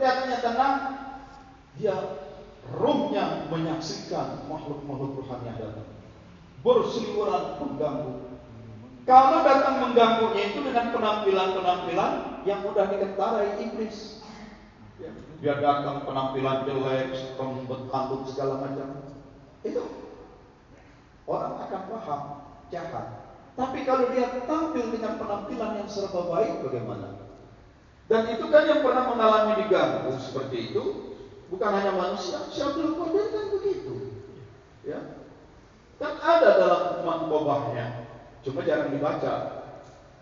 kelihatannya tenang, dia rohnya menyaksikan makhluk-makhluk rohani yang datang, berseliweran mengganggu. Kalau datang mengganggunya itu dengan penampilan-penampilan yang mudah dikentarai iblis. Ya, dia datang penampilan jelek, rambut tanduk segala macam. Itu orang akan paham jahat. Tapi kalau dia tampil dengan penampilan yang serba baik, bagaimana? Dan itu kan yang pernah mengalami diganggu seperti itu, bukan hanya manusia. Syaikhul Qadir kan begitu. Ya. Dan ada dalam manqabahnya, cuma jarang dibaca.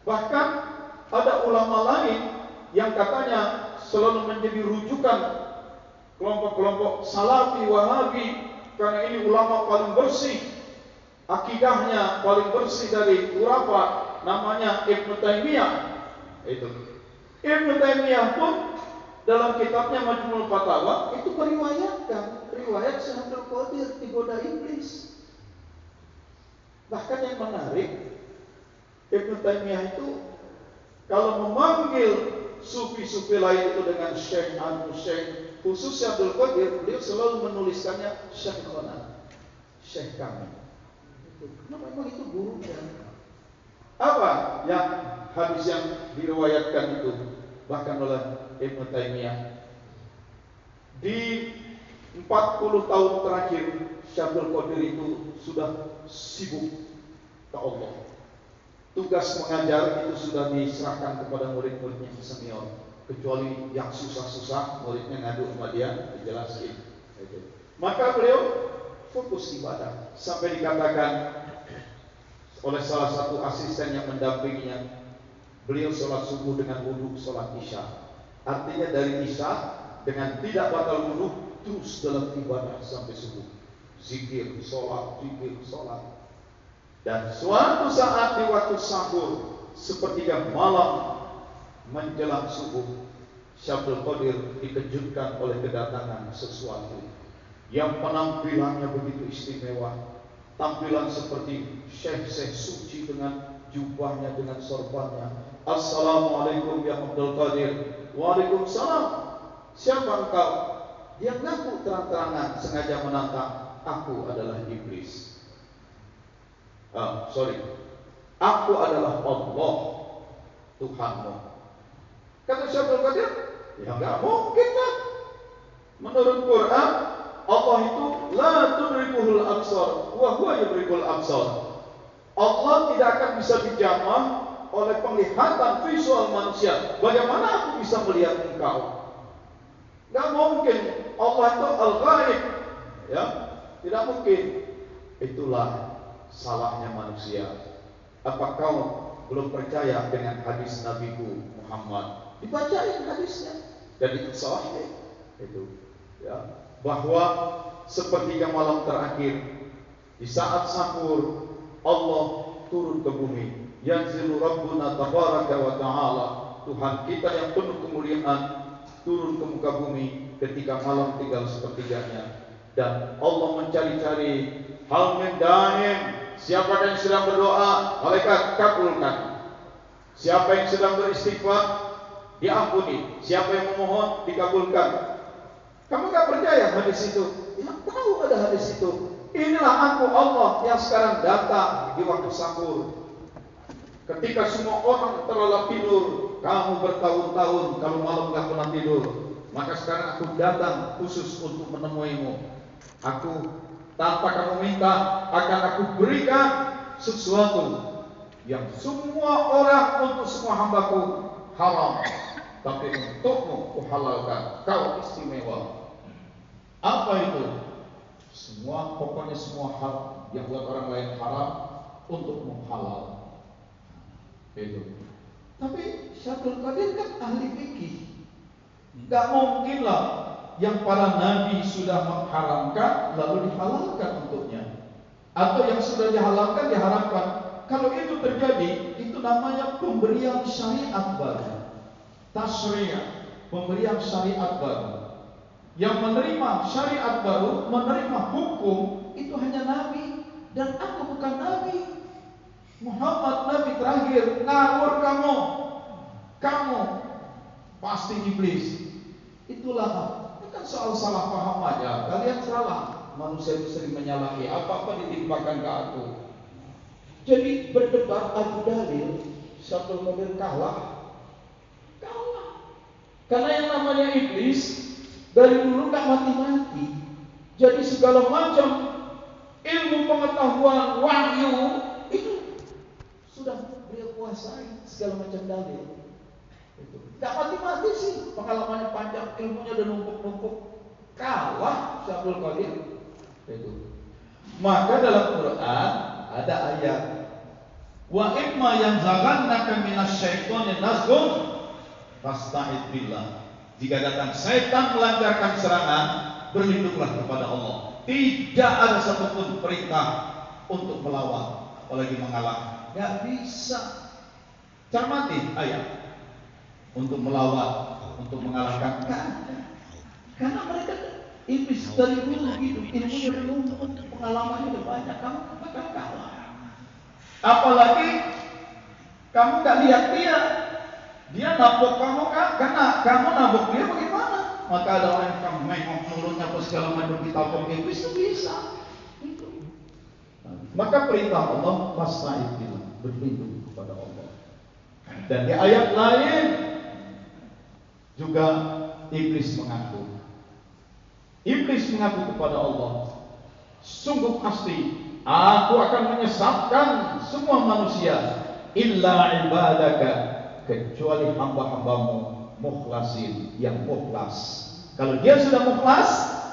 Bahkan ada ulama lain yang katanya selalu menjadi rujukan kelompok-kelompok Salafi, Wahabi, karena ini ulama paling bersih, akidahnya paling bersih dari khurafat, namanya Ibnu Taimiyah. Itu Ibnu Taimiyah pun dalam kitabnya Majmu'ul Fatawa itu meriwayatkan riwayat Syaikhul Qadir digoda iblis. Bahkan yang menarik, Ibnu Taimiyah itu kalau memanggil sufi-sufi lain itu dengan Syekh Anu Syekh, khusus Syaikhul Qadir, beliau selalu menuliskannya Syekhona, Syekh kami. Karena memang itu gurunya. Apa yang hadis yang diriwayatkan itu bahkan oleh Ibnu Taimiyah, di 40 tahun terakhir Syaikhul Qadir itu sudah sibuk ke Allah. Tugas mengajar itu sudah diserahkan kepada murid-muridnya senior. Kecuali yang susah-susah, muridnya ngadu sama dia, dijelaskan. Maka beliau fokus ibadah. Sampai dikatakan oleh salah satu asisten yang mendampinginya, beliau sholat subuh dengan wudhu sholat isya. Artinya dari isya dengan tidak batal wudhu terus dalam ibadah sampai subuh. Zikir, sholat, zikir, sholat. Dan suatu saat di waktu sahur, sepertiga malam menjelang subuh, Syaikhul Qadir dikejutkan oleh kedatangan sesuatu yang penampilannya begitu istimewa. Tampilan seperti syekh-syekh suci dengan jubahnya, dengan sorbannya. Assalamualaikum ya Abdul Qadir. Waalaikumsalam. Siapa engkau? Dia ngaku terang-terangan, sengaja menantang. Aku adalah iblis. Aku adalah Allah, Tuhanmu. Kata Syaikhul Qadir, ya enggak mungkin lah. Menurut Quran, Allah itu la tudrikuhul absar wa huwa yudrikul absar. Allah tidak akan bisa dijamah oleh penglihatan visual manusia. Bagaimana aku bisa melihat engkau? Enggak mungkin. Allah itu al-ghaib. Ya, tidak mungkin. Itulah salahnya manusia. Apa kau belum percaya dengan hadis Nabiku Muhammad? Dibacain hadisnya dan itu sahih. Itu ya, bahwa sepertiga malam terakhir di saat sahur Allah turun ke bumi. Yanzilu Rabbuna tabaraka wa ta'ala, Tuhan kita yang penuh kemuliaan turun ke muka bumi ketika malam tinggal sepertiganya. Dan Allah mencari-cari hal mendain, siapa yang sedang berdoa, malaikat kabulkan. Siapa yang sedang beristighfar, diampuni. Siapa yang memohon, dikabulkan. Kamu gak percaya hadis itu? Ya tahu ada hadis itu. Inilah aku Allah yang sekarang datang di waktu sahur. Ketika semua orang terlelap tidur, kamu bertahun-tahun kalau malam gak pernah tidur, maka sekarang aku datang khusus untuk menemuimu. Aku tanpa kamu minta akan aku berikan sesuatu yang semua orang untuk semua hambaku haram, tapi untukmu kuhalalkan. Kau istimewa. Apa itu? Pokoknya semua hal yang buat orang lain haram untukmu halal. Itu. Tapi Syaikhul Qadir kan ahli fikih. Gak mungkin lah yang para nabi sudah mengharamkan lalu dihalalkan untuknya, atau yang sudah dihalalkan diharamkan. Kalau itu terjadi, itu namanya pemberian syariat baru, tasriyah, pemberian syariat baru. Yang menerima syariat baru, menerima hukum itu hanya nabi, dan aku bukan nabi. Muhammad nabi terakhir. Ngawur kamu pasti iblis. Itulah, ini kan soal salah paham aja. Kalian salah. Manusia itu sering menyalahi. Apa-apa ditimpakan ke aku. Jadi berdebat adu dalil, Syaikhul Qadir kalah. Karena yang namanya iblis dari dulu gak mati-mati. Jadi segala macam ilmu pengetahuan wahyu itu sudah beliau kuasai, segala macam dalil. Gak mati-mati sih, pengalamannya panjang, ilmunya udah numpuk-numpuk. Kalah Syaikhul Qadir. Maka dalam Quran ada ayat, wa imma yanzaghannaka minasyaitoni nazghun fasta'id billah. Jika datang setan melancarkan serangan, berlindunglah kepada Allah. Tidak ada satupun perintah untuk melawan, apalagi mengalah. Gak bisa. Cermati ayat. Untuk melawan, untuk mengalahkan. Karena mereka iblis dari dulu hidup, ilmunya udah numpuk, pengalamannya udah banyak, kamu bakal kalah. Apalagi kamu gak lihat dia nabok kamu kan, karena kamu nabok dia bagaimana? Maka ada orang yang kamu nengok mulutnya apa segala macam ditabok iblis itu bisa. Maka perintah Allah fasta'id billah, berlindung kepada Allah. Dan di ayat lain juga iblis mengaku. Iblis mengaku kepada Allah, sungguh pasti aku akan menyesatkan semua manusia illa ibadaka, kecuali hamba-hambamu mukhlasin, yang mukhlas. Kalau dia sudah mukhlas,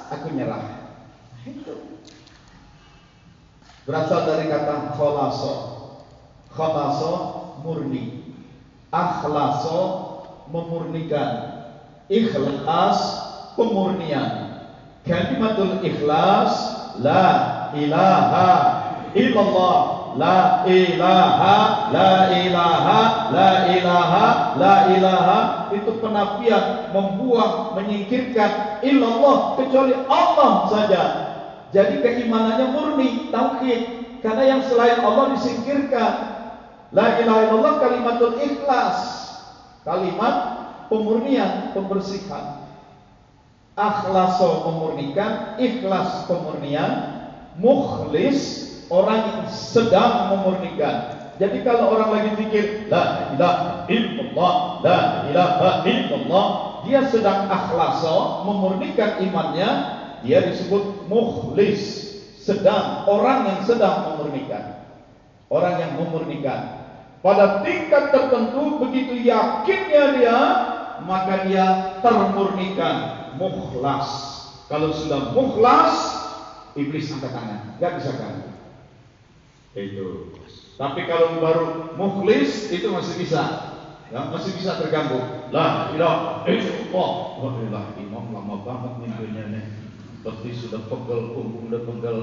aku nyerah. Itu berasal dari kata khalaso. Khalaso murni, akhlaso memurnikan, ikhlas pemurnian. Kalimatul ikhlas, la ilaha illallah, la ilaha, la ilaha, la ilaha, la ilaha. Itu penafian, membuang, menyingkirkan illallah, kecuali Allah saja. Jadi keimanannya murni, tauhid. Karena yang selain Allah disingkirkan. La ilaha illallah kalimatul ikhlas, kalimat pemurnian, pembersihan. Akhlaso memurnikan, ikhlas pemurnian, mukhlis orang yang sedang memurnikan. Jadi kalau orang lagi zikir la ilaha illallah, la ilaha illallah, dia sedang akhlaso memurnikan imannya, dia disebut mukhlis, sedang, orang yang sedang memurnikan. Orang yang memurnikan pada tingkat tertentu, begitu yakinnya dia, maka dia termurnikan, mukhlas. Kalau sudah mukhlas, iblis angkat tangan, gak bisa ganggu. Itu. Tapi kalau baru mukhlis, itu masih bisa, ya, masih bisa terganggu. La ilaha illallah. Wah, imam lama banget mimpinya nih. Seperti sudah pegel, punggung udah pegel.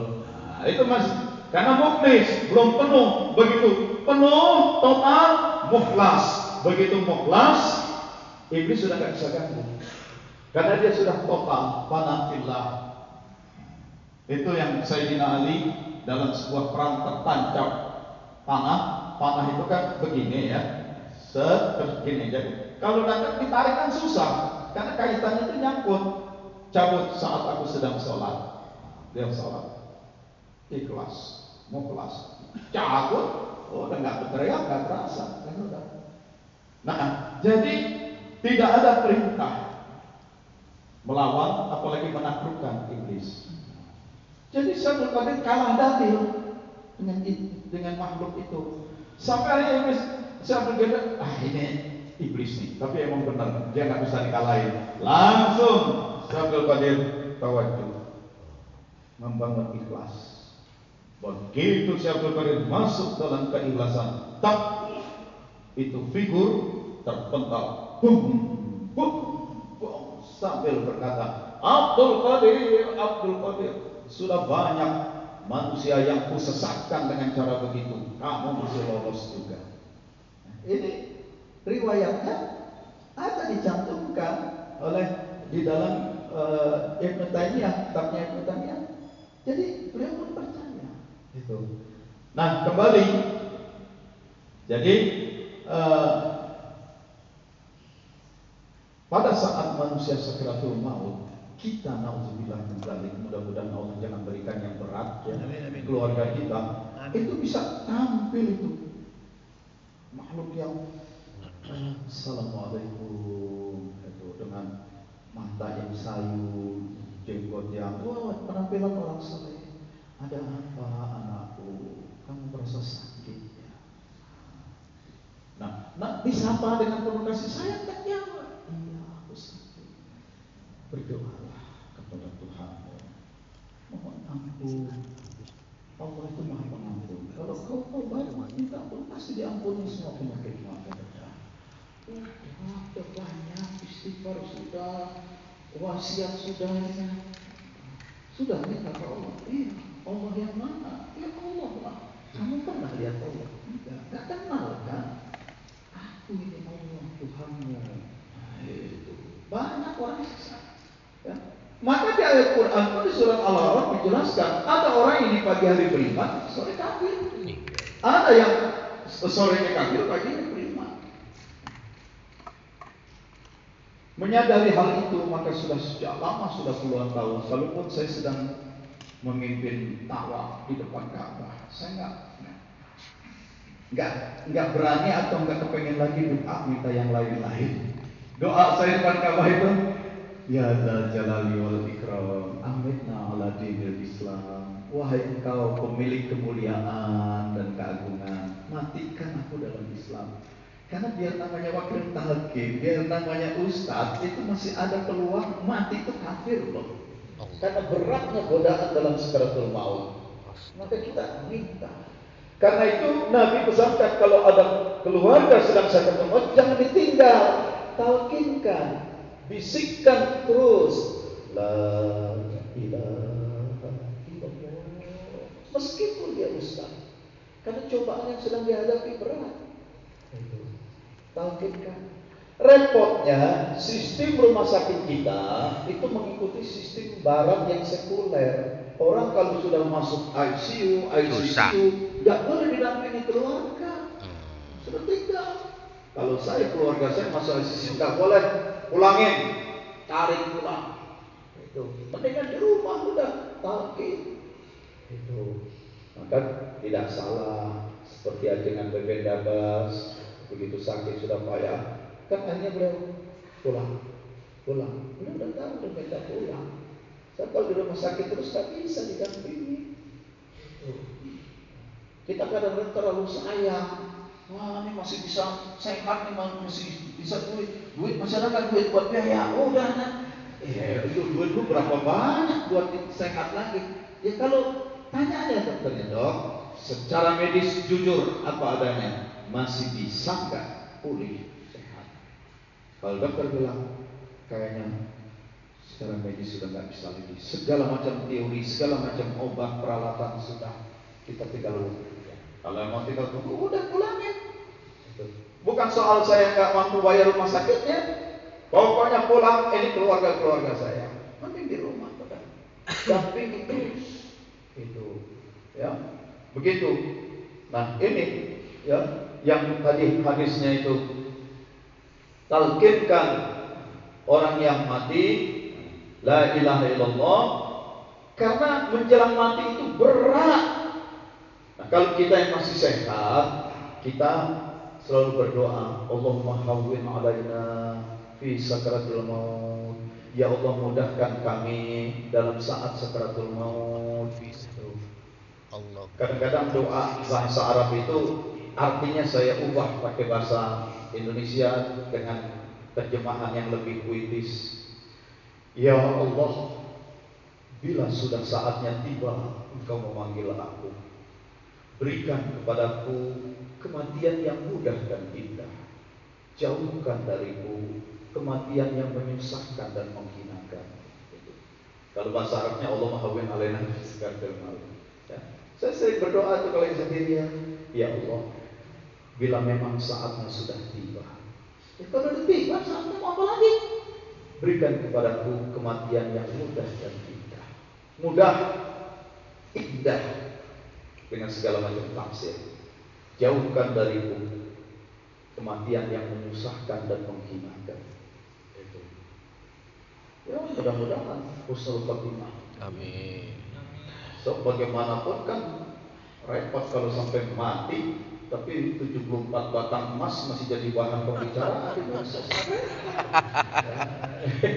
Nah, itu masih karena mukhlis, belum penuh. Begitu penuh, total, mukhlas. Begitu mukhlas, iblis sudah gak bisa ganggu. Karena dia sudah total, fana fillah. Itu yang Sayyidina Ali dalam sebuah perang tertancap panah. Panah itu kan begini ya, segini. Jadi kalau datang ditarik kan susah, karena kaitannya itu nyangkut. Cabut saat aku sedang sholat. Dia sholat, ikhlas, mukhlas. Cabut, oh udah nggak berteriak, nggak terasa, kan udah. Nah, jadi tidak ada perintah melawan, apalagi menaklukkan iblis. Jadi Syaikhul Qadir kalah dalil dengan makhluk itu. Sampai iblis, Syaikhul Qadir, ini iblis nih, tapi emang benar, dia nggak bisa dikalahin. Langsung Syaikhul Qadir tawajuh, membangun ikhlas. Begitu Syaikhul Qadir masuk dalam keikhlasan, tak itu figur terpental, bum, bum, bum, sambil berkata, Abdul Qadir, Abdul Qadir. Sudah banyak manusia yang kusesatkan dengan cara begitu, kamu masih lolos juga. Ini riwayatnya ada dicantumkan oleh di dalam Ibnu Taimiyah, kitabnya Ibnu Taimiyah. Jadi beliau pun percaya. Itu. Nah, kembali. Jadi pada saat manusia sakaratul maut, kita nauzubillah min dzalik, mudah-mudahan Allah jangan berikan yang berat ya, keluarga kita itu bisa tampil itu makhluk yang assalamualaikum itu dengan mata yang sayu, jenggot yang penampilan orang saleh. Ada apa anakku? Kamu merasa sakit ya? Nah disapa dengan penuh kasih sayang tak jawab. Iya, aku sakit. Berdoalah kepada Tuhanmu. Mohon ampun. Allah itu Maha Pengampun. Kalau kau taubat minta ampun, pasti diampuni semua penyakitmu akan datang. Sudah banyak istighfar sudah, wasiat sudah minta ke Allah. Iya, Allah yang mana? Ya Allah lah. Kamu pernah lihat Allah? Enggak kenal kan? Aku ini Allah Tuhanmu. Itu banyak orang sesat. Ya. Maka di ayat Quran pun di surat Al-A'raf dijelaskan ada orang yang di pagi hari beriman, sore kafir. Ada yang sorenya kafir, paginya beriman. Menyadari hal itu maka sudah sejak lama, sudah puluhan tahun. Walaupun saya sedang memimpin tawaf di depan Ka'bah, saya nggak berani atau nggak kepengen lagi doa minta yang lain-lain. Doa saya di depan Ka'bah itu, ya dzal jalali wal ikram, amitna ala dinil Islam. Wahai engkau pemilik kemuliaan dan keagungan, matikan aku dalam Islam. Karena biar namanya wakil talqin, biar namanya ustadz, itu masih ada peluang mati itu kafir loh. Karena beratnya godaan dalam sakaratul maut. Maka kita minta. Karena itu Nabi pesankan kalau ada keluarga sedang sakaratul maut, jangan ditinggal, talqinkan, bisikkan terus, la ilaha illallah. Meskipun dia ustadz, karena cobaan yang sedang dihadapi berat. Talqinkan. Repotnya sistem rumah sakit kita itu mengikuti sistem barat yang sekuler. Orang kalau sudah masuk ICU nggak boleh didampingi keluarga. Sudah tinggal. Kalau saya keluarga saya masuk ICU nggak boleh pulangin, tarik pulang. Itu mendingan di rumah udah talqin. Itu maka tidak salah seperti ajengan Beben Dabas. Begitu sakit sudah payah, kan akhirnya beliau pulang. Beliau udah tahu udah minta pulang. Saya kalau di rumah sakit terus tak bisa didampingi. Kita kadang-kadang terlalu sayang. Wah ini masih bisa sehat nih, masih bisa duit masyarakat duit buat biaya. Oh udah nah, itu duit lu berapa banyak buat sehat lagi? Ya kalau tanya aja dokternya, dok, secara medis jujur apa adanya. Masih bisa nggak pulih sehat? Kalau dokter bilang kayaknya secara medis sudah nggak bisa lagi, segala macam teori, segala macam obat peralatan sudah kita tinggal tunggu. Kalau emang tinggal tunggu udah pulangin. Bukan soal saya nggak mampu bayar rumah sakitnya, pokoknya pulang ini keluarga saya. Mending di rumah udah dampingi terus itu ya begitu. Nah ini ya yang tadi hadisnya itu talqinkan orang yang mati la ilaha illallah, karena menjelang mati itu berat. Nah kalau kita yang masih sehat, kita selalu berdoa, Allahumma hawwin alaina fi sakaratul maut. Ya Allah mudahkan kami dalam saat sakaratul maut. Kadang-kadang doa bahasa Arab itu artinya saya ubah pakai bahasa Indonesia dengan terjemahan yang lebih puitis. Ya Allah, bila sudah saatnya tiba Engkau memanggil aku, berikan kepadaku kematian yang mudah dan indah. Jauhkan dariku kematian yang menyusahkan dan menghinakan. Kalau bahasa Arabnya Allah mahawin alaina fiskarul maut. Saya sering berdoa tuh kalau sendirian, ya Allah, bila memang saatnya sudah tiba. Kalau sudah tiba, saatnya mau apa lagi? Berikan kepadaku kematian yang mudah dan indah. Mudah, indah, dengan segala macam tafsir. Jauhkan dariku kematian yang menyusahkan dan menghinakan. Ya mudah-mudahan husnul khotimah. Amin. So bagaimanapun kan repot kalau sampai mati, tapi 74 batang emas masih jadi bahan pembicaraan di proses.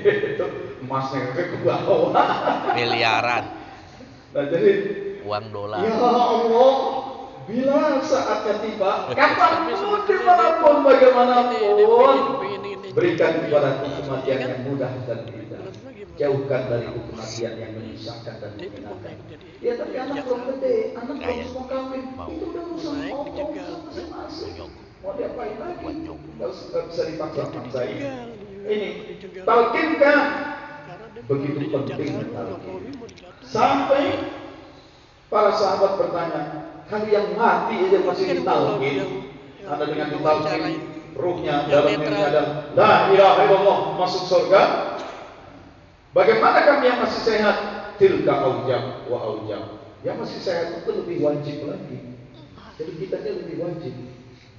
Itu emasnya ke bawah. Miliaran. Nah jadi Uang dolar. ya Allah, bila saatnya tiba, kapanpun dimanapun bagaimanapun, berikan kepada kematian yang mudah dan indah. Jauhkan dari kematian yang menyusahkan dan menyenangkan. Ya tapi anak belum gede, anak belum semua kawin, itu udah urusan Allah masing-masing. Mau diapain lagi? Nggak bisa dipaksa-paksa. Ini talqinkan, begitu pentingnya talqin. Sampai para sahabat bertanya, kalian mati aja masih ditalqin. Karena dengan ditalqin, ruhnya dalam dirinya ada la ilaha illallah, masuk surga. Bagaimana kami yang masih sehat? Tilka aujab wa aujab. Yang masih sehat itu lebih wajib lagi. Jadi kita lebih wajib.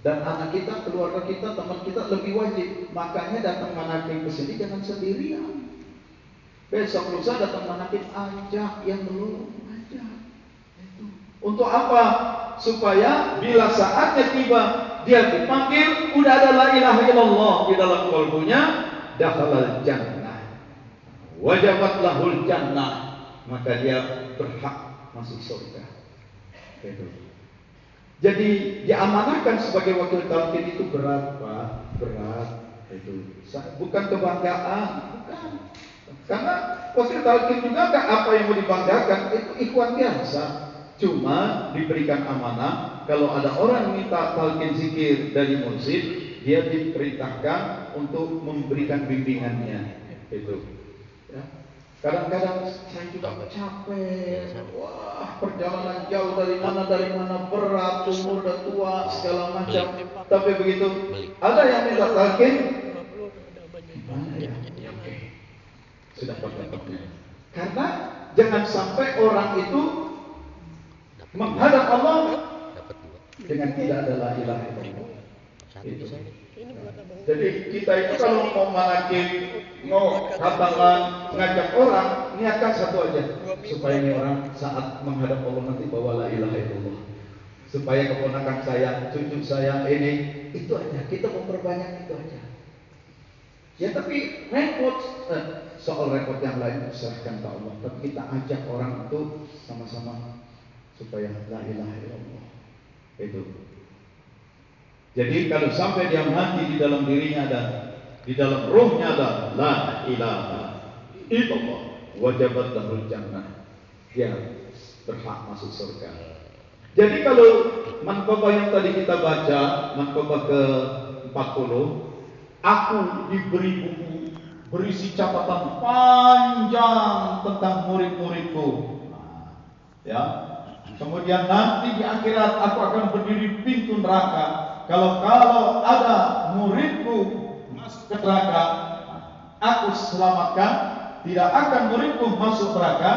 Dan anak kita, keluarga kita, teman kita lebih wajib. Makanya datang manakim ke sini jangan sendirian. Besok lusa datang manakim, ajak yang belum, ajak. Untuk apa? Supaya bila saatnya tiba, dia dipanggil, udah ada la ilaha illallah di dalam qalbunya, dakhalal jannah. Wajabat lahul jannah, maka dia berhak masuk surga. Gitu. Jadi diamanahkan sebagai wakil talqin itu berat, Pak, berat. Itu bukan kebanggaan, bukan. Karena wakil talqin juga enggak apa yang mau dibanggakan, itu ikhwan biasa. Cuma diberikan amanah, kalau ada orang minta talqin zikir dari mursyid, dia diperintahkan untuk memberikan bimbingannya. Itu. Ya. Kadang-kadang saya juga capek. Wah, perjalanan jauh dari mana berat, umur udah tua segala macam. Tapi begitu ada yang minta talqin, sudah pakai. Karena jangan sampai orang itu menghadap Allah dengan tidak ada la ilaha illallah. Jadi kita itu kalau mau manakim, mau katakan, ngajak orang, niatkan satu aja, supaya ini orang saat menghadap Allah nanti bawa la ilaha illallah. Supaya keponakan saya, cucu saya ini, itu aja. Kita memperbanyak itu aja. Ya tapi repot, soal repot yang lain serahkan ke Allah. Tapi kita ajak orang itu sama-sama supaya la ilaha illallah. Itu. Jadi kalau sampai dia mati di dalam dirinya ada, di dalam ruhnya ada la ilaha illallah, wajabat lahul jannah, dia berhak masuk surga. Jadi kalau manqabah yang tadi kita baca, manqabah ke-40, aku diberi buku berisi catatan panjang tentang murid-muridku. Ya. Kemudian nanti di akhirat aku akan berdiri pintu neraka. Kalau ada muridku masuk ke neraka, aku selamatkan. Tidak akan muridku masuk neraka.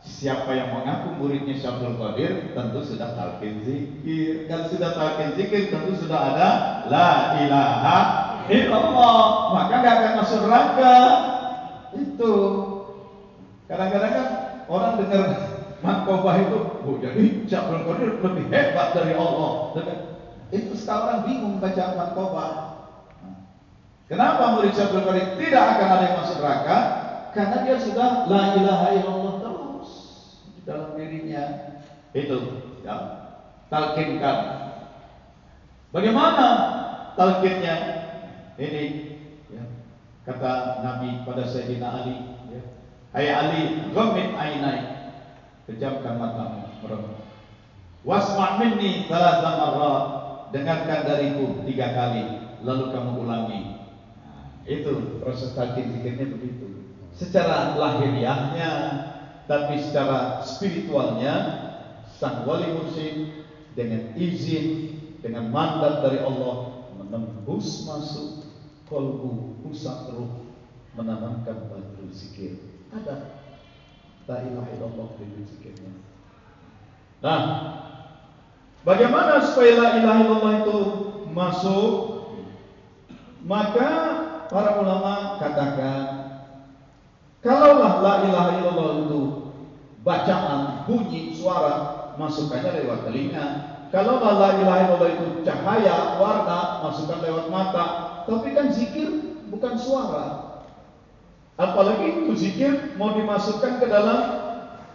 Siapa yang mengaku muridnya Syabdul Qadir tentu sudah talqin zikir. Kalau sudah talqin zikir tentu sudah ada la ilaha illallah. Maka nggak akan masuk neraka. Itu kadang-kadang kan orang dengar manqabah itu, oh jadi Syabdul Qadir lebih hebat dari Allah. Itu sekarang bingung baca manqabah. Kenapa murid Syabdul Qadir tidak akan ada yang masuk neraka? Karena dia sudah la ilaha illallah terus di dalam dirinya. Itu ya. Talqinkan. Bagaimana talqinnya? Ini ya. Kata Nabi pada Sayyidina Ali, ya. Hai Ali, ghammid ainai. Pejamkan matamu, merem. Wasma' minni thalatha marrat. Dengarkan dariku 3 kali, lalu kamu ulangi. Nah, itu proses talqin zikirnya begitu. Secara lahiriahnya, tapi secara spiritualnya, sang wali mursyid dengan izin, dengan mandat dari Allah menembus masuk qalbu, pusat ruh, menanamkan batu zikir. Ada la ilaha illallah di zikirnya. Nah, bagaimana supaya la ilaha illallah itu masuk? Maka para ulama katakan Kalaulah la ilaha illallah itu bacaan, bunyi, suara, masukkannya lewat telinga. Kalaulah la ilaha illallah itu cahaya, warna, masukkan lewat mata. Tapi kan zikir bukan suara. Apalagi itu zikir mau dimasukkan ke dalam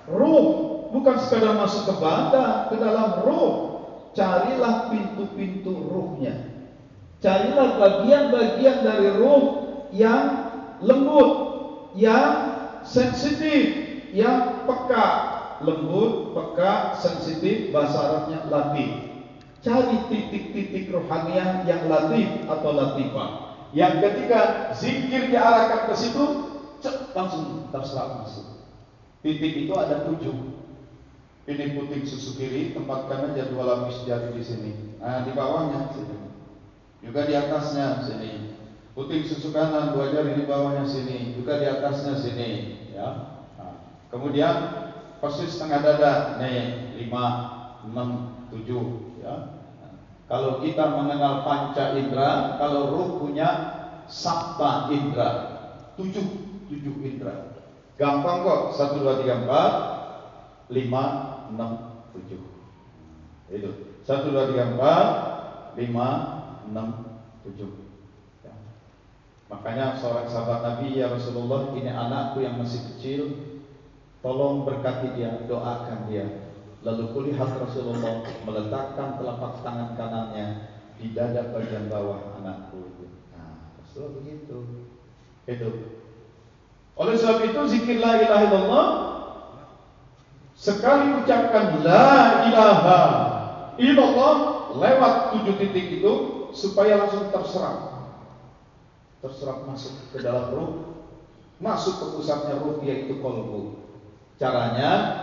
ruh, bukan sekadar masuk ke badan, ke dalam ruh. Carilah pintu-pintu ruhnya. Carilah bagian-bagian dari ruh yang lembut, yang sensitif, yang peka. Lembut, peka, sensitif, bahasa Arabnya latif. Cari titik-titik rohaniah yang latif atau latifah, yang ketika zikir diarahkan ke situ, langsung terserap masuk. Titik itu ada 7. Ini puting susu kiri, tempatkan aja 2 lapis jari di sini. Nah, di bawahnya sini. Juga di atasnya sini. Puting susu kanan 2 jari di bawahnya sini. Juga di atasnya sini. Ya. Nah, kemudian persis tengah dada. Nih 5, 6, 7. Ya. Nah, kalau kita mengenal panca indera, kalau ruh punya sabta indera. 7 indera. Gampang kok. 1, 2, 3, 4, 5, 6, 7. Itu 1, 2, 3, 4, 5, 6, 7. Ya. Makanya seorang sahabat Nabi, ya Rasulullah, ini anakku yang masih kecil, tolong berkati dia, doakan dia. Lalu kulihat Rasulullah meletakkan telapak tangan kanannya di dada bagian bawah anakku. Nah, Rasulullah begitu. Itu. Oleh sebab itu zikir la ilaha illallah, sekali ucapkan la ilaha illallah lewat 7 titik itu, supaya langsung terserap masuk ke dalam ruh, masuk ke pusatnya ruh, yaitu qalbu. Caranya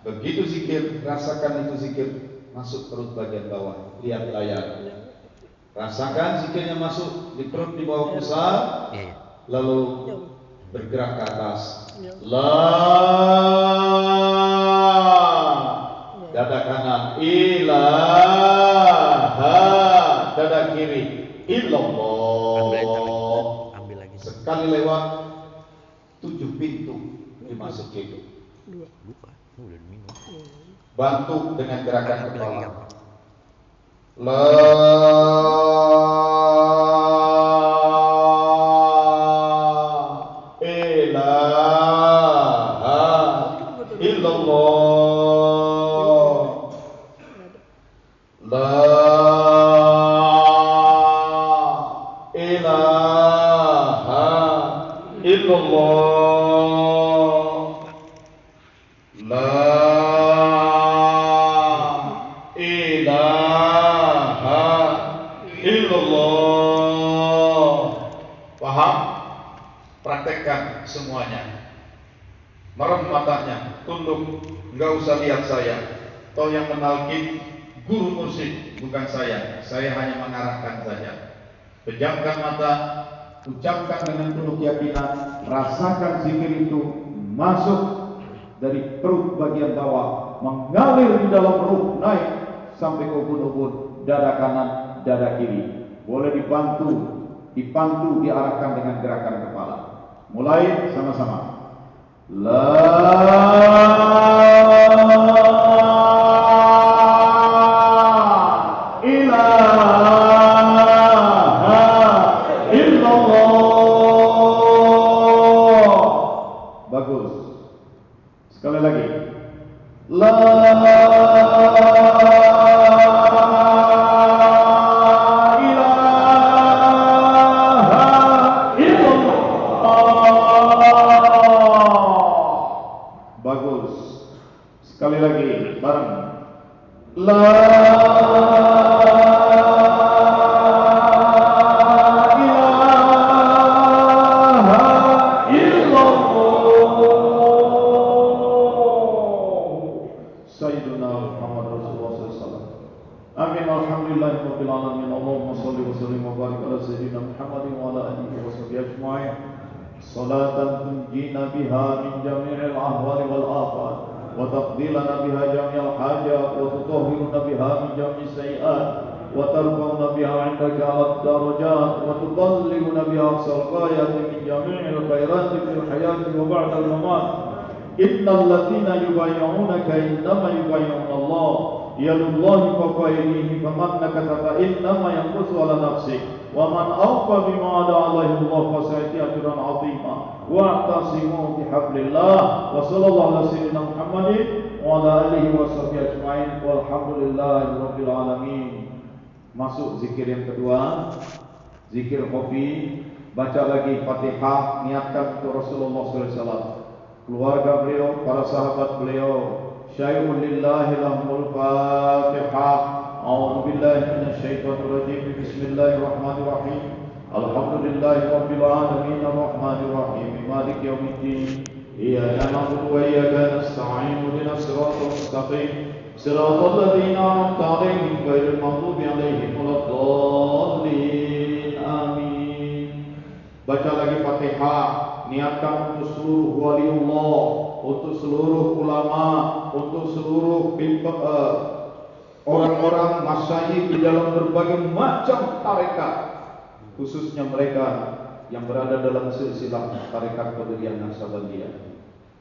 begitu zikir, rasakan itu zikir masuk perut bagian bawah. Lihat layar, rasakan zikirnya masuk di perut di bawah pusat, lalu bergerak ke atas. La, dada kanan, ilaha, dada kiri, illallah. Ambil lagi. Sekali lewat 7 pintu dimasuk itu. Buka. Udah diminum. Bantu dengan gerakan kepala. La semuanya. Merem matanya, tunduk, enggak usah lihat saya. Toh yang menalkin guru musik, bukan saya. Saya hanya mengarahkan saja. Pejamkan mata, ucapkan dengan penuh keyakinan, rasakan zikir itu masuk dari perut bagian bawah, mengalir di dalam ruh, naik sampai ke ubun-ubun, dada kanan, dada kiri. Boleh dipantu, diarahkan dengan gerakan kepala. Mulai sama-sama. La ilaha illallah. Bagus. Sekali lagi. La sekali lagi bareng. La ilaha illallah. Sayyiduna Muhammad Rasulullah SAW. Amin. Alhamdulillahirabbil alamin. Allahumma shalli wa sallim wa barik ala sayyidina Muhammadin wa ala alihi wa sahbihi ajma'in. Salatan tunjina biha min jami'il ahwali wal afat. وتقضي لنا بها جميع الحاجات وتطهرنا بها من جميع السيئات وترفعنا بها عندك على الدرجات وتبلغنا بها أقصى الغايات من جميع الخيرات في الحياة وبعد الممات. إن الذين يبايعونك إنما يبايعون الله يد الله فوق أيديهم فمن نكث فإنما ينكث على نفسه ومن أوفى بما وعد عليه الله فسيأتي أجرا عظيما. واعتصموا بحبل الله وصلى الله على سيدنا محمد وعلى آله وصحبه أجمعين والحمد لله رب العالمين. Masuk zikir yang kedua, zikir hobi. Baca lagi Fatihah, niatkan untuk Rasulullah SAW, keluarga beliau, para sahabat beliau. Syai'un lillahi lahumul Fatihah. A'udzu billahi minasyaitonir rajim. Bismillahirrahmanirrahim. Alhamdulillahi rabbil alamin arrahmanir rahim maliki yaumiddin. Iyyaka na'budu wa iyyaka nasta'in. Ihdinas siratal mustaqim. Siratal ladzina an'amta 'alaihim ghairil maghdubi 'alaihim waladdallin. Amin. Baca lagi Fatihah, niatkan untuk seluruh waliullah, untuk seluruh ulama, untuk seluruh orang-orang masyayikh di dalam berbagai macam tarekat, khususnya mereka yang berada dalam silsilah tarekat Qadiriyah Naqsabandiyah.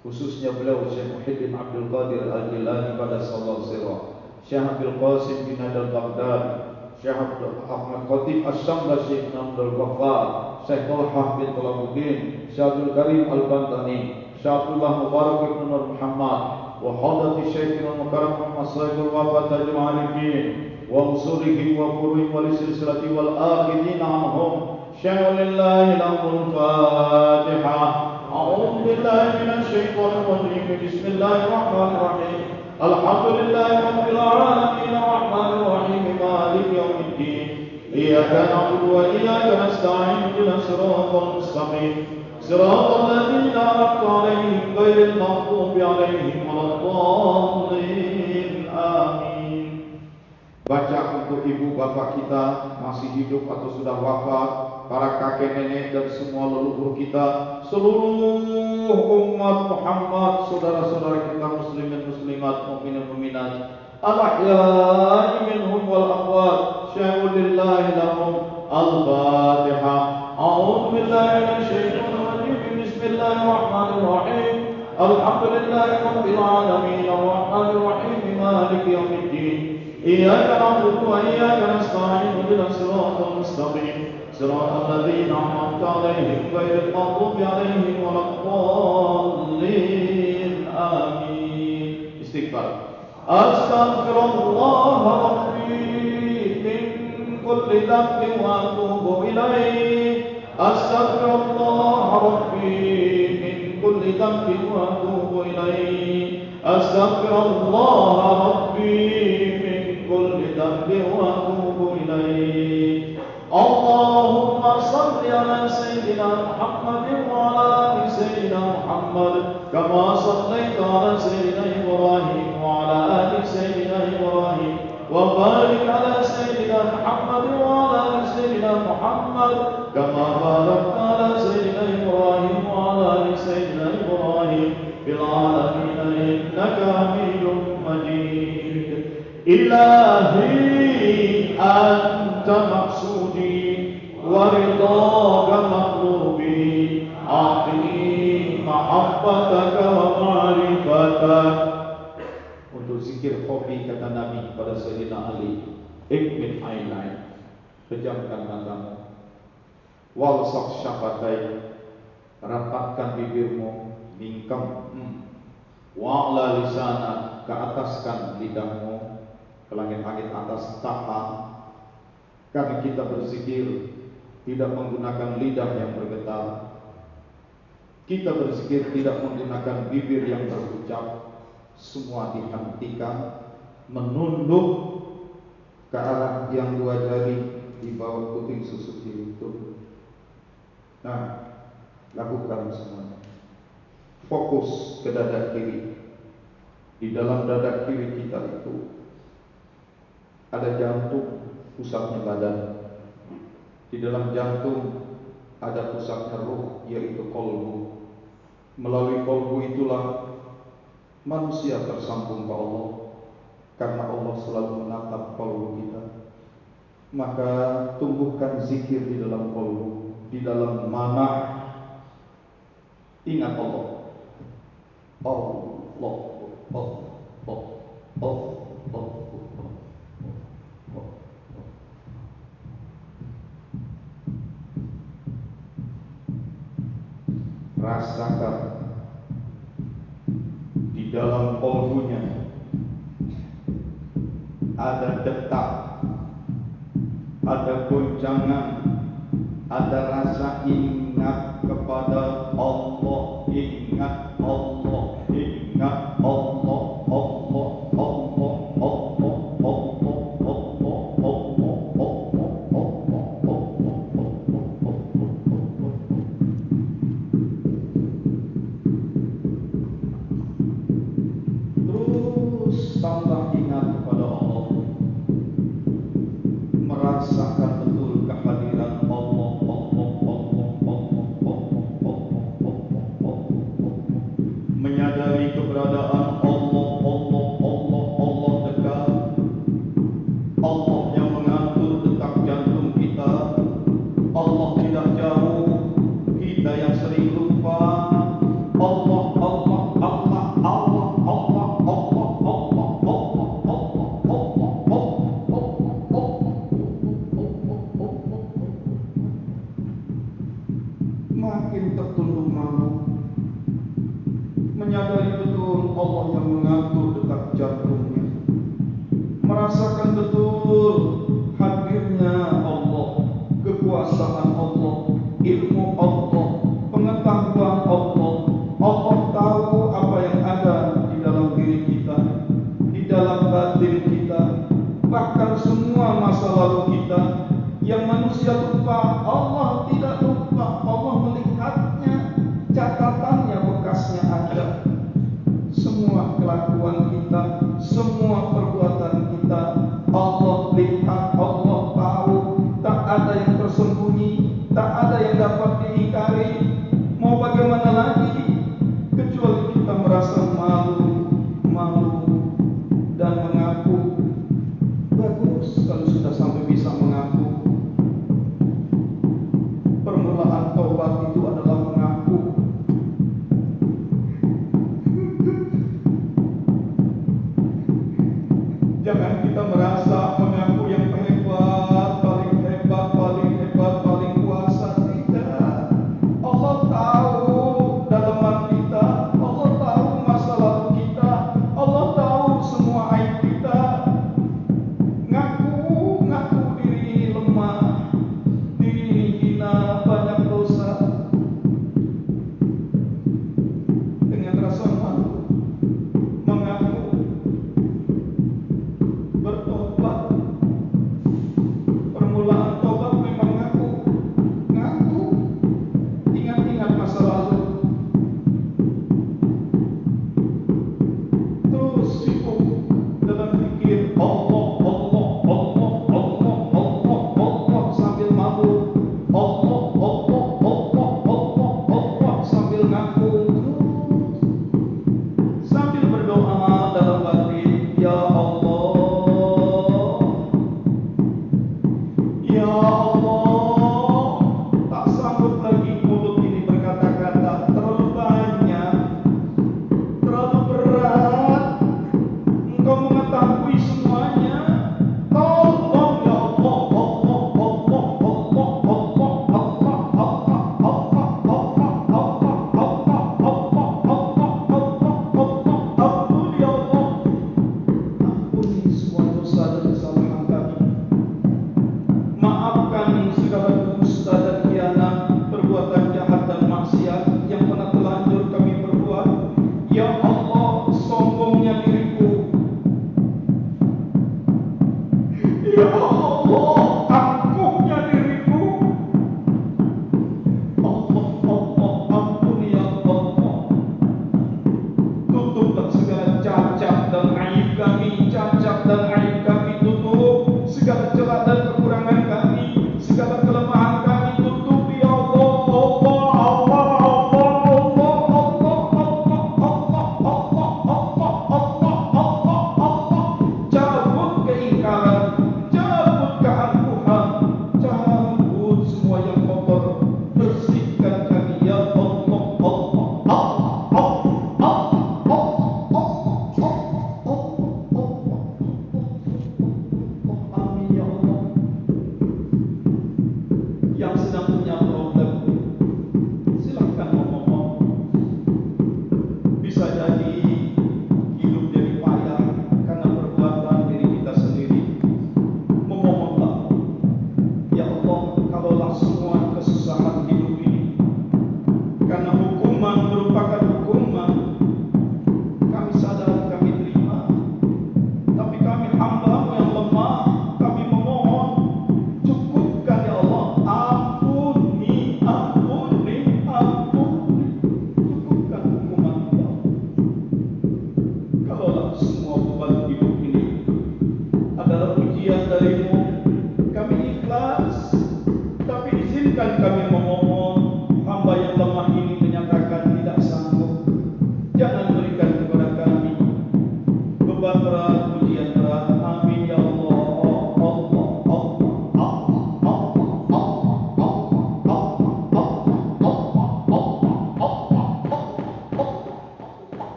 Khususnya beliau Syekh Muhyiddin Abdul Qadir Al-Jilani pada sallallahu sirah, Syekh Abdul Qasim bin Al-Baghdadi, Syekh Abdul Ahmad Khatib As-Samla, Syekh Abdul Ghaffar, Syekh Talhah bin Talabuddin, Syekh Abdul Karim Al-Bantani, Syekh Abdullah Mubarak ibn Nur Muhammad, wa hadati Syekh Al-Mukarram Muhammad Sayyidul Wafat Tajul Arifin, wa usulihim wa furu'ihim wa lisilsilati wal akhidin anhum. Syai'ulillahi lahumul Fatihah. أعوذ بالله من الشيطان الرجيم. بسم الله الرحمن الرحيم. الحمد لله رب العالمين الرحمن الرحيم مالك يوم الدين. إياك نعبد وإياك نستعين. اهدنا الصراط المستقيم صراط الذين أنعمت عليهم غير المغضوب عليهم ولا الضالين. آمين. Baca untuk ibu bapak kita masih hidup atau sudah wafat, para kakek nenek dan semua leluhur kita, seluruh umat Muhammad, saudara-saudara kita muslimin muslimat, mukminin mukminat, al-ahya'i minhum wal amwat. Syai'un lillahi lahum. Al-Fatihah. A'udzu billahi minasyaitonir rajim. Bismillahirrahmanirrahim. Alhamdulillahi rabbil alamin arrahmanir rahim maliki yaumiddin. Iyyaka na'budu wa iyyaka nasta'in. Ihdinas siratal mustaqim صراط الذين أنعمت عليهم غير المغضوب عليهم ولا الضالين. آمين. استغفار. أستغفر الله ربي من كل ذنب وأتوب إليه. أستغفر الله ربي من كل ذنب وأتوب إليه. أستغفر الله ربي من كل ذنب وأتوب إليه. اللهم صل على سيدنا محمد وعلى آل سيدنا محمد كما صليت على سيدنا إبراهيم وعلى آل سيدنا إبراهيم وبارك على سيدنا محمد وعلى آل سيدنا محمد كما باركت على سيدنا إبراهيم وعلى آل سيدنا إبراهيم في العالمين إنك حميد مجيد. إلهي أنت مقصودي ورضاك مطلوبي. أعطني محبتك ومعرفتك. Untuk zikir hobi kata Nabi pada Sayyidina Ali, ikmin ainain, pejamkan matamu, walsak syafatai, rapatkan bibirmu, bingkam, wa'la lisana, keataskan lidahmu, ke langit-langit atas, tahan. Karena kita berzikir tidak menggunakan lidah yang bergetar, kita berzikir tidak menggunakan bibir yang berucap, semua dihentikan, menunduk ke arah yang dua jari di bawah puting susuk kiri itu. Nah, lakukan semuanya. Fokus ke dada kiri. Di dalam dada kiri kita itu ada jantung, pusatnya badan. Di dalam jantung ada pusatnya ruh, yaitu kolbu. Melalui kolbu itulah manusia tersambung ke Allah, karena Allah selalu menatap kolbu kita. maka tumbuhkan zikir di dalam qalbu, di dalam mana. Ingat Allah. Allah, Allah. Rasakan di dalam qalbunya ada detak, ada goncangan, ada rasa ingat kepada Allah, ingat Allah, ingat Allah, Allah, Allah, Allah, Allah, terus tambah ingat kepada Allah, merasakan betul kehadiran Allah, menyadari keberadaan Allah, Allah dekat, Allah yang mengatur detak jantung kita, Allah tidak jauh, kita yang sering lupa. Allah, Allah, Allah, Allah, Allah, Allah, Allah, Allah, Allah, Allah. Makin tertunduk malu, menyadari betul Allah yang mengatur detak jantungnya, merasakan betul hadirnya Allah, kekuasaan Allah, ilmu Allah, pengetahuan Allah. Allah tahu apa yang ada di dalam diri kita, di dalam batin kita, bahkan semua masa lalu kita yang manusia lupa. Allah tidak lupa, Allah melihatnya, catatannya, bekasnya ada. Semua kelakuan kita, semua perbuatan kita, Allah lihat, Allah tahu. Tak ada yang tersembunyi, tak ada yang dapat diingkari. Mau bagaimana lagi, kecuali kita merasa malu dan mengaku. Bagus kalau sudah sampai bisa mengaku.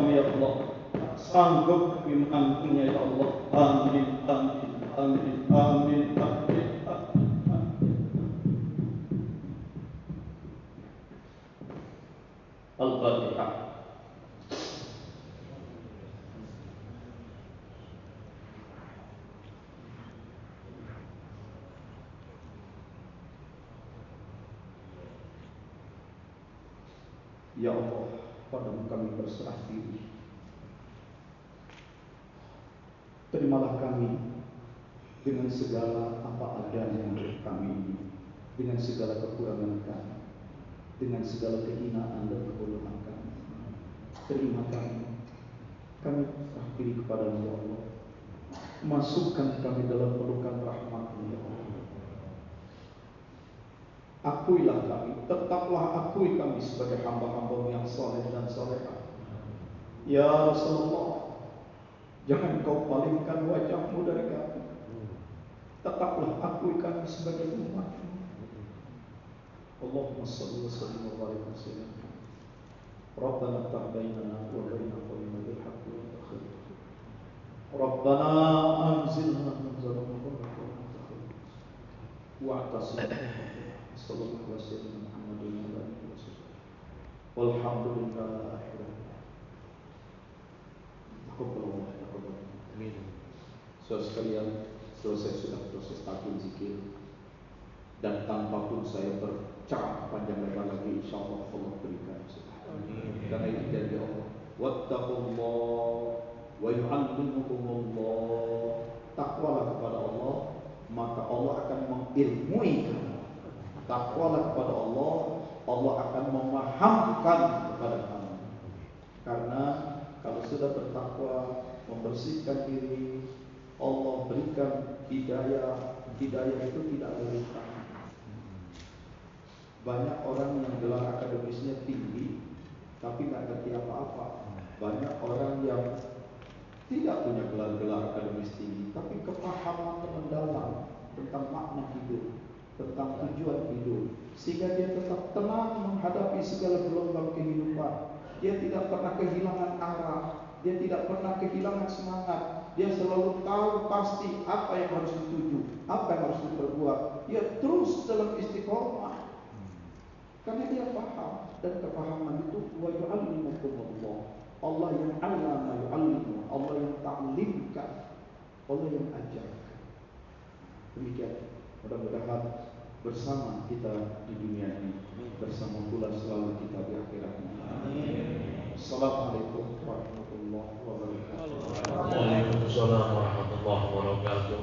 kami ya Allah. Sanggup kami menangguhnya ya Allah. Amin, amin, amin, amin, amin, amin. Al-Fatihah. Ya Allah, padamu kami berserah diri. Terimalah kami dengan segala apa adanya kami ini, dengan segala kekurangan kami, dengan segala kehinaan dan kebodohan kami. Terima kami serah diri kepadamu ya Allah. Masukkan kami dalam pelukan rahmat-Mu ya Allah. Akuilah kami, tetaplah akui kami sebagai hamba-hamba-Mu yang saleh dan salehah. Ya Rasulullah, jangan Kau palingkan wajah-Mu dari kami. Tetaplah akui kami sebagai umat-Mu. Allahumma salli wa sallim wa barik wa sallim. Rabbana iftah bainana wa baina qaumina bil haqqi wa anta khairul hakim. Rabbana anzilna munzalan mubarakan wa anta khairul hakim. Wa'tasim. Sallallahu alaihi wasallam Muhammadin wa alihi wasallam. Walhamdulillah. Amin. Saudara sekalian, selesai sudah proses taklim zikir, dan tanpa pun saya berceramah panjang lebar lagi, insyaallah Allah berikan. Amin. Karena itu janji Allah. Wattaqullah wa yu'allimukumullah. Takwalah kepada Allah, maka Allah akan mengilmui kamu. Takwalah kepada Allah, Allah akan memahamkan kepada kamu. Karena kalau sudah bertakwa, membersihkan diri, Allah berikan hidayah. Hidayah itu tidak dari kamu. Banyak orang yang gelar akademisnya tinggi, tapi tidak ngerti apa-apa. Banyak orang yang tidak punya gelar-gelar akademis tinggi, tapi kepahaman mendalam tentang makna hidup, tentang tujuan hidup, sehingga dia tetap tenang menghadapi segala gelombang kehidupan. Dia tidak pernah kehilangan arah, dia tidak pernah kehilangan semangat. Dia selalu tahu pasti apa yang harus dituju, apa yang harus diperbuat. Dia terus dalam istiqomah, karena dia paham, dan kepahaman itu wa yu'allimukumullah. Allah yang allama yu'allimu, Allah yang ta'limkan, Allah yang ajarkan. Demikian. Mudah-mudahan bersama kita di dunia ini, bersama pula selalu kita di akhirat. Assalamualaikum warahmatullahi wabarakatuh. Waalaikumsalam warahmatullahi wabarakatuh.